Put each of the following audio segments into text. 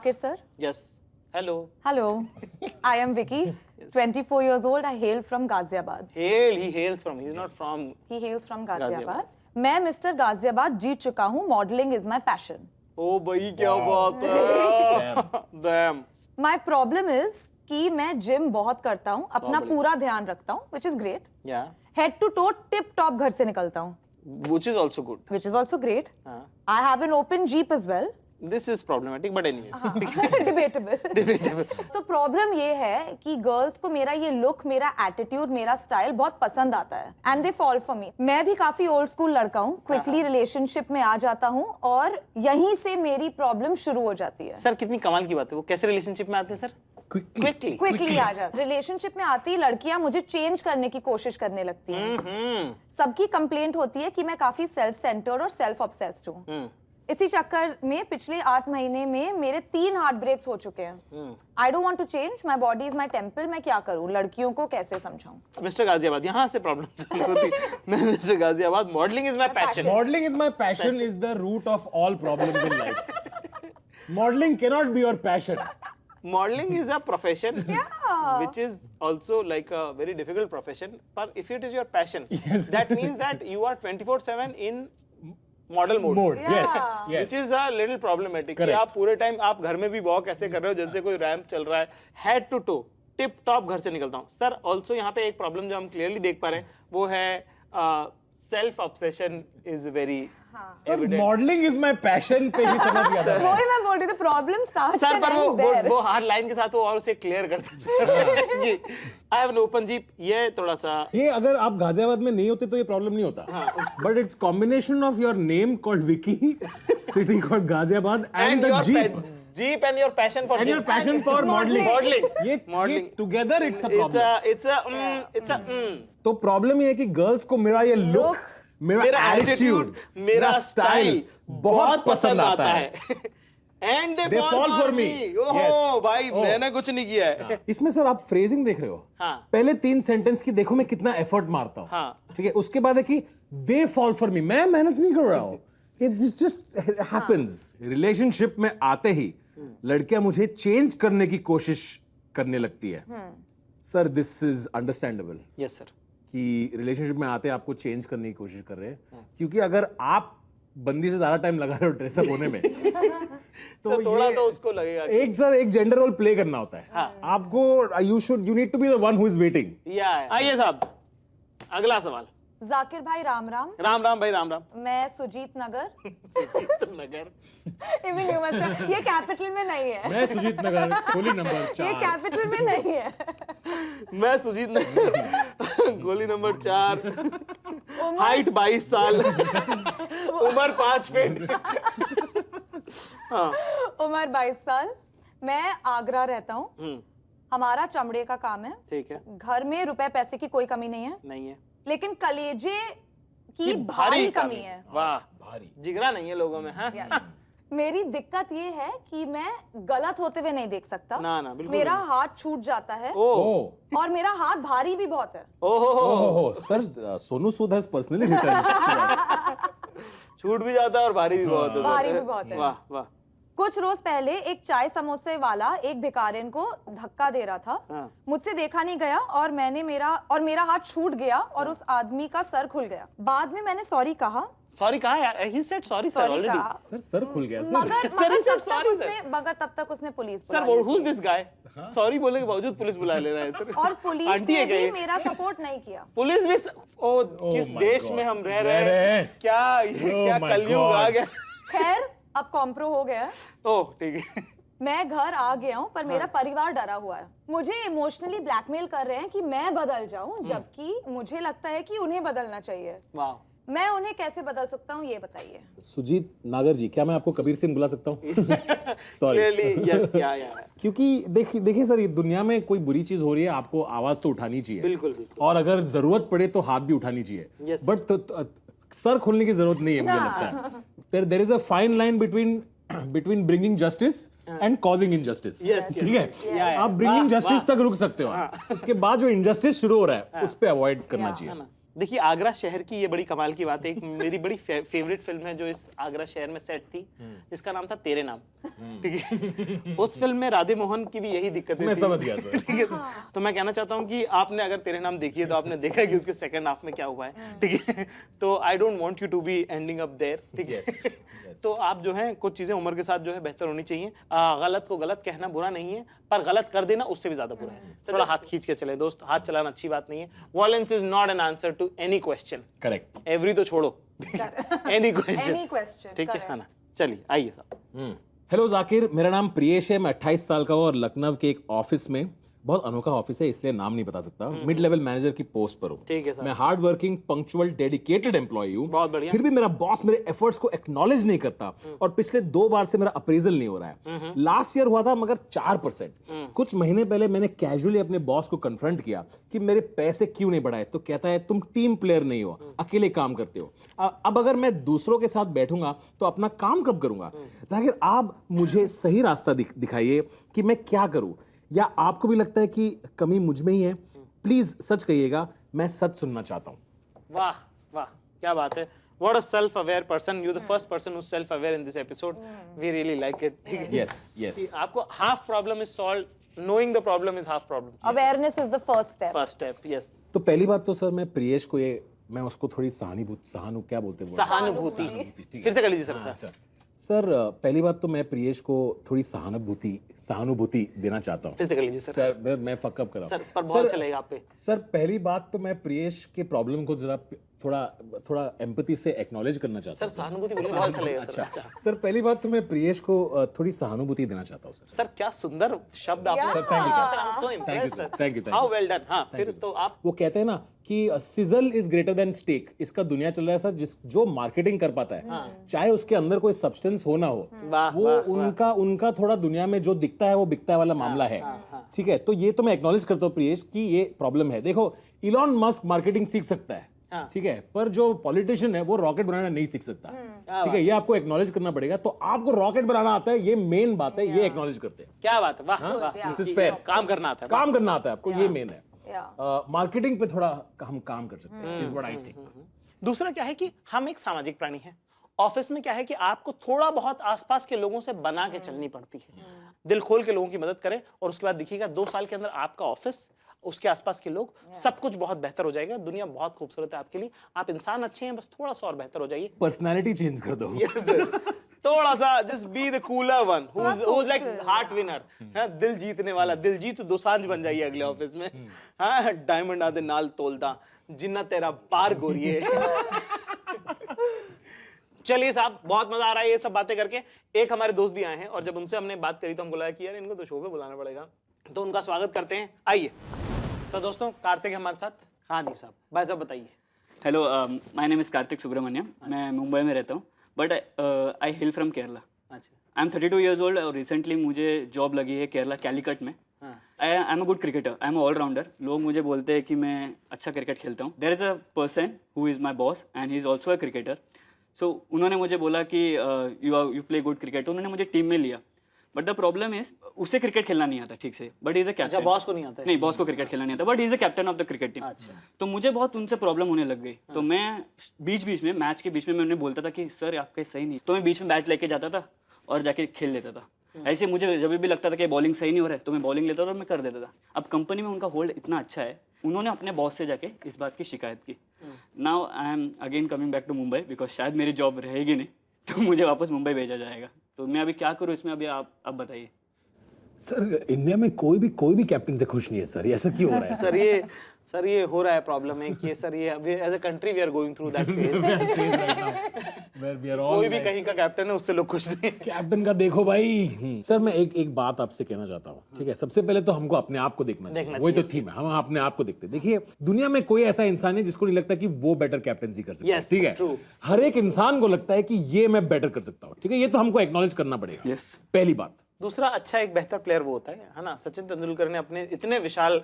Zakir sir. Yes. Hello. Hello. I am Vicky. 24 years old. I hail from Ghaziabad. He hails from. He's not from. He hails from Ghaziabad. मैं mister Ghaziabad जीत चुका हूँ. Modeling is my passion. ओ भाई क्या बात है. Damn. My problem is कि मैं gym बहुत करता हूँ, अपना पूरा ध्यान रखता हूँ, which is great. Yeah. Head to toe tip top घर से निकलता हूँ. Which is also good. Which is also great. I have an open Jeep as well. This is problematic, but anyways. Debatable. Debatable. तो problem ये है कि girls को मेरा ये लुक, मेरा एटीट्यूड, मेरा स्टाइल बहुत पसंद आता है and they fall for me. मैं भी काफी ओल्ड स्कूल लड़का हूँ, क्विकली रिलेशनशिप में आ जाता हूँ और यहीं से मेरी प्रॉब्लम शुरू हो जाती है. सर कितनी कमाल की बात है. वो कैसे रिलेशनशिप में आते हैं सर? क्विकली आ जाते. रिलेशनशिप में आती लड़कियां मुझे चेंज करने की कोशिश करने लगती हैं. सबकी कंप्लेंट होती है कि मैं काफी सेल्फ सेंटर्ड और सेल्फ ऑब्सेस्ड हूँ. इसी चक्कर में पिछले 8 महीने में मेरे 3 हार्ट ब्रेक्स हो चुके हैं. I don't want to change. My body is my temple. मैं क्या करूं? लड़कियों को कैसे समझाऊं? मिस्टर गाजियाबाद, यहाँ से प्रॉब्लम चालू होती है. मैं mister Ghaziabad, modelling is my passion. Modeling is my passion is the root of all problems in life. Modeling cannot be your passion. Modeling is a profession which is also like a very difficult profession. But if it is your passion, that means that you are 24/7 in model mode. Yes. Which is a little problematic. कि आप पूरे time आप घर में भी walk ऐसे कर रहे हो जैसे कोई रैंप चल रहा है. Head to toe tip top घर से निकलता हूँ. सर ऑल्सो यहाँ पे एक प्रॉब्लम जो हम क्लियरली देख पा रहे हैं वो है self obsession is very modelling is my passion पे ही समझ गया था. वही मैं बोल रही थी. प्रॉब्लम स्टार्ट्स सर एंड पर एंड्स देयर. वो हर लाइन के साथ वो और उसे क्लियर करते जी. I have an open jeep. ये थोड़ा सा ये अगर आप गाजियाबाद में नहीं होते तो ये प्रॉब्लम नहीं होता. But it's combination of your name called Vicky, city called Ghaziabad and the jeep. Jeep and your passion for and Jeep. your passion for modeling. Modeling. ये together it's a problem. It's a तो problem ये है कि girls को मेरा ये look, मेरा attitude, मेरा स्टाइल बहुत पसंद आता है. And they fall for me. ओह भाई मैंने कुछ नहीं किया है. इसमें सर आप फ्रेजिंग देख रहे हो. पहले 3 सेंटेंस की देखो मैं कितना एफर्ट मारता हूँ. ठीक है. उसके बाद है कि they fall for me. मैं मेहनत नहीं कर रहा हूँ. It just happens. रिलेशनशिप में आते ही लड़कियां मुझे चेंज करने की कोशिश करने लगती है. Sir this is understandable. Yes sir. कि रिलेशनशिप में आते आपको चेंज करने की कोशिश कर रहे हैं क्योंकि अगर आप बंदी से ज्यादा टाइम लगा रहे हो ड्रेसअप होने में तो थोड़ा तो उसको लगेगा एक जेंडर रोल प्ले करना होता है. आपको you need to be the one who is waiting. आइए साहब अगला सवाल. जाकिर भाई राम राम. राम राम भाई राम राम. मैं सुजीत नगर. नगर इवन यू मस्ट. ये कैपिटल में नहीं है. मैं सुजीत नगर गोली नंबर 4. ये कैपिटल में नहीं है. मैं सुजीत नगर गोली नंबर 4. हाइट 22 साल. उम्र 5 फीट. उम्र 22 साल. मैं आगरा रहता हूँ. हमारा चमड़े का काम है. ठीक है. घर में रुपए पैसे की कोई कमी नहीं है. नहीं है. लेकिन कलेजे की भारी कमी है. वाह. भारी जिगरा नहीं है लोगों में. हाँ. मेरी दिक्कत ये है कि मैं गलत होते हुए नहीं देख सकता. ना बिल्कुल. मेरा हाथ छूट जाता है. और मेरा हाथ भारी भी बहुत है. ओहो sir Sonu Sood has personally return. छूट भी जाता है और भारी भी बहुत है. भारी भी बहुत है. वाह वाह. कुछ रोज पहले एक चाय समोसे वाला एक भिखारिन को धक्का दे रहा था. मुझसे देखा नहीं गया और मेरा हाथ छूट गया और उस आदमी का सर खुल गया. बाद में मैंने सॉरी कहा. सॉरी कहा यार. He said sorry sir already. Sir खुल गया सर. मगर तब तक उसने police sir. Who is this guy? Sorry बोलने के बावजूद पुलिस बुला ले रहा है सर. और पुलिस ने भी मेरा सपोर्ट नहीं किया. पुलिस भी किस देश में हम रह रहे हैं. क्या कलयुग आ गया. खैर अब कॉम्प्रो हो गया. ओह ठीक है. मैं घर आ गया हूँ पर मेरा परिवार डरा हुआ है. मुझे इमोशनली ब्लैकमेल कर रहे हैं कि मैं बदल जाऊं जबकि मुझे लगता है कि उन्हें बदलना चाहिए. वाह. मैं उन्हें कैसे बदल सकता हूँ ये बताइए. सुजीत नागर जी क्या मैं आपको कबीर सिंह बुला सकता हूँ? सॉरी. यस या क्योंकि देखिए सर ये दुनिया में कोई बुरी चीज हो रही है आपको आवाज तो उठानी चाहिए. बिल्कुल. और अगर जरूरत पड़े तो हाथ भी उठानी चाहिए. बट सर खोलने की जरूरत नहीं है मुझे लगता है. There is a fine line between bringing justice and causing injustice. ठीक है. आप bringing justice तक रुक सकते हो. उसके बाद जो injustice शुरू हो रहा है उस पे अवॉइड करना चाहिए. देखिए आगरा शहर की ये बड़ी कमाल की बात है। एक मेरी बड़ी फेवरेट फिल्म है जो इस आगरा शहर में सेट थी, जिसका नाम था तेरे नाम। ठीक है, उस फिल्म में राधे मोहन की भी यही दिक्कत थी। मैं समझ गया सर। ठीक है, तो मैं कहना चाहता हूँ कि आपने अगर तेरे नाम देखी है तो आपने देखा है कि उसके सेकंड हाफ में क्या हुआ है। ठीक है, तो I don't want you to be ending up there. ठीक है, तो आप जो है कुछ चीजें उम्र के साथ जो है बेहतर होनी चाहिए। गलत को गलत कहना बुरा नहीं है, पर गलत कर देना उससे भी ज्यादा बुरा है। थोड़ा हाथ खींच के चले दोस्त, हाथ चलाना अच्छी बात नहीं है। Violence is not an answer to any question. Correct. Every तो छोड़ो, एनी क्वेश्चन। Any question, ठीक है, correct. है ना? चलिए आइए साहब। हेलो जाकिर, मेरा नाम प्रियेश है, मैं 28 साल का हूँ और लखनऊ के एक ऑफिस में, बहुत अनोखा ऑफिस है इसलिए नाम नहीं बता सकता, मिड लेवल मैनेजर की पोस्ट पर हूँ। ठीक है सर। मैं hard working, punctual, dedicated employee हूँ। बहुत बढ़िया। फिर भी मेरा बॉस मेरे एफर्ट्स को एक्नॉलेज नहीं करता और पिछले 2 बार से मेरा अप्रेजल नहीं हो रहा है। लास्ट ईयर हुआ था मगर 4%। कुछ महीने पहले मैंने कैजुअली अपने बॉस को कन्फ्रंट किया कि मेरे पैसे क्यों नहीं बढ़ाए, तो कहता है तुम टीम प्लेयर नहीं हो, अकेले काम करते हो। अब अगर मैं दूसरों के साथ बैठूंगा तो अपना काम कब करूंगा? जाकिर आप मुझे सही रास्ता दिखाइए कि मैं क्या करूं, या आपको भी लगता है कि कमी मुझ में ही है? प्लीज सच कहिएगा, मैं सच सुनना चाहता हूं। वाह वाह, क्या बात है। What a self-aware person. You're the first person who's self-aware in this episode. We really like it. ठीक है? Yes, yes. कि आपको half problem is solved. Knowing the problem is half problem. Awareness is the first step. First step, yes. तो पहली बात तो sir मैं प्रियेश को मैं उसको थोड़ी क्या बोलते हैं? सहानुभूति। फिर से कर लीजिए सर। सर पहली बात तो मैं प्रियेश को थोड़ी सहानुभूति देना चाहता हूँ। फिर से कर लीजिए सर। सर मैं फकअप कर रहा हूँ सर, पर बहुत चलेगा आप पे। सर पहली बात तो मैं प्रियेश के प्रॉब्लम को जरा थोड़ा एम्पैथी से एक्नॉलेज करना चाहता हूँ। सर सहानुभूति बोलिए, बहुत चलेगा सर। अच्छा सर पहली बात तो मैं प्रियेश को थोड़ी सहानुभूति देना चाहता हूँ। सर क्या सुंदर शब्द आपने। Sir thank you sir, I'm so impressed. Thank you. How well done. हाँ, फिर तो आप वो कहते हैं ना कि sizzle is greater than steak. इसका दुनिया चल रहा है सर, जो मार्केटिंग कर पाता है, चाहे उसके अंदर कोई सब्सटेंस हो ना हो, वो उनका थोड़ा दुनिया में जो दिखता है वो बिकता है वाला मामला है। ठीक है, तो ये तो मैं एक्नॉलेज करता हूँ प्रियेश कि ये प्रॉब्लम है। देखो इलॉन मस्क मार्केटिंग सीख सकता है, ठीक है, पर जो पॉलिटिशियन है वो रॉकेट बनाना नहीं सीख सकता। ठीक है, ये आपको एक्नॉलेज करना पड़ेगा। तो आपको रॉकेट बनाना आता है, ये मेन बात है, ये एक्नॉलेज करते हैं। क्या बात है, वाह वाह, दिस इज फेयर। काम करना आता है, काम करना आता है आपको, ये मेन है। मार्केटिंग पे थोड़ा हम काम कर सकते हैं, इज व्हाट आई थिंक। दूसरा क्या है कि हम एक सामाजिक प्राणी हैं। ऑफिस में क्या है कि आपको थोड़ा बहुत आसपास के लोगों से बना के चलनी पड़ती है। दिल खोल के लोगों की मदद करें और उसके बाद देखिएगा 2 साल के अंदर आपका ऑफिस, उसके आसपास के लोग, सब कुछ बहुत बेहतर हो जाएगा। दुनिया बहुत खूबसूरत है आपके लिए। आप इंसान अच्छे हैं, बस थोड़ा सा और बेहतर हो जाइए। पर्सनालिटी चेंज कर दो। थोड़ा सा just be the cooler one who's like heart winner, दिल जीतने वाला। दिलजीत दोसांझ बन जाइए अगले ऑफिस में। हाँ, डायमंड आदे नाल तोलदा जिन्ना तेरा पार गोरिए। चलिए साहब, बहुत मजा आ रहा है ये सब बातें करके। एक हमारे दोस्त भी आए हैं और जब उनसे हमने बात करी तो हमको लगा कि यार इनको तो शो पे बुलाना पड़ेगा, तो उनका स्वागत करते हैं। आइए। तो दोस्तों कार्तिक हमारे साथ। हाँ जी साहब, भाई साहब बताइए। Hello, my name is Kartik Subramaniam. मैं मुंबई में रहता हूँ, but I hail from Kerala. अच्छा, आई एम 32 ईयर्स ओल्ड और रिसेंटली मुझे जॉब लगी है केरला कैलीकट में। I am a good cricketer, I am allrounder. लोग मुझे बोलते हैं कि मैं अच्छा क्रिकेट खेलता हूँ। There is a person who is my boss and he is also a cricketer. So उन्होंने मुझे बोला कि यू प्ले गुड क्रिकेट, तो उन्होंने मुझे टीम में लिया। बट द प्रॉब्लम इज उसे क्रिकेट खेलना नहीं आता ठीक से, बट इज अ कैप्टन। अच्छा, बॉस को नहीं आता है? नहीं, बॉस को क्रिकेट खेलना नहीं आता, but is a captain of the cricket team. अच्छा। तो मुझे बहुत उनसे प्रॉब्लम होने लग गई। तो मैं बीच में मैच के बीच में मैं उन्हें बोलता था कि सर आपका सही नहीं, तो मैं बीच में बैट लेके जाता था और जाके खेल लेता था। ऐसे मुझे जब भी लगता था कि बॉलिंग सही नहीं हो रहा है तो मैं बॉलिंग लेता था और मैं कर देता था। अब कंपनी में उनका होल्ड इतना अच्छा है, उन्होंने अपने बॉस से जाके इस बात की शिकायत की। Now I am again coming back to Mumbai because शायद मेरी जॉब रहेगी नहीं, तो मुझे वापस मुंबई भेजा जाएगा। तो मैं अभी क्या करूँ इसमें, अभी आप बताइए। सर इंडिया में कोई भी कैप्टन से खुश नहीं है सर, ऐसा क्यों हो रहा है? सर ये हो रहा है प्रॉब्लम है कि सर ये as a country we are going through that phase. कोई भी कहीं का कैप्टन है उससे लोग खुश नहीं। कैप्टन का देखो भाई। सर मैं एक बात आपसे कहना चाहता हूँ, ठीक है? सबसे पहले तो हमको अपने आप को देखना चाहिए, वही तो थीम है, हम अपने आप को देखते हैं। देखिए दुनिया में कोई ऐसा इंसान है जिसको नहीं लगता कि वो बेटर कैप्टनसी कर सकता है, ठीक है? हर एक इंसान को लगता है कि ये मैं बेटर कर सकता हूँ, ठीक है? ये तो हमको एक्नॉलेज करना पड़ेगा, पहली बात। दूसरा, अच्छा एक बेहतर प्लेयर वो होता है ना। सचिन तेंदुलकर ने अपने इतने विशाल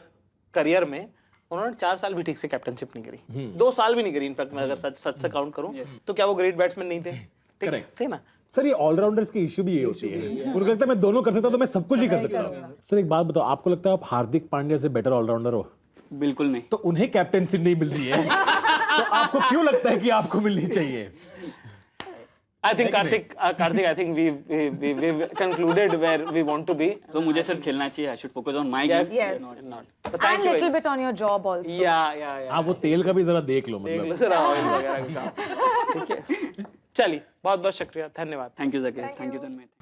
करियर में उन्होंने 4 साल भी ठीक से कैप्टनशिप नहीं करी, 2 साल भी नहीं करी। इनफैक्ट मैं अगर सच से काउंट करूं तो क्या वो ग्रेट बैट्समैन नहीं थे? ठीक थे ना सर। ये ऑलराउंडर्स की इशू भी ये होती है, उनको लगता है मैं दोनों कर सकता हूं तो मैं सब कुछ ही कर सकता हूं। सर एक बात बताओ, आपको लगता है आप हार्दिक पांड्या से बेटर ऑलराउंडर हो? बिल्कुल नहीं। तो उन्हें कैप्टनशिप नहीं मिल रही है। तो आपको क्यों लगता है कि आपको मिलनी चाहिए? I think Karthik, I think we've concluded where we want to be. तो मुझे सिर्फ खेलना चाहिए. I should focus on my Yes, game. not. But thank And you. little bit on your job also. Yeah. आप वो तेल का भी जरा देख लो, देख मतलब लो जरा ऑयल वगैरह का. ठीक है. चलिए, बहुत बहुत शुक्रिया, धन्यवाद. Thank you, Zakir. Thank you, Tanmay.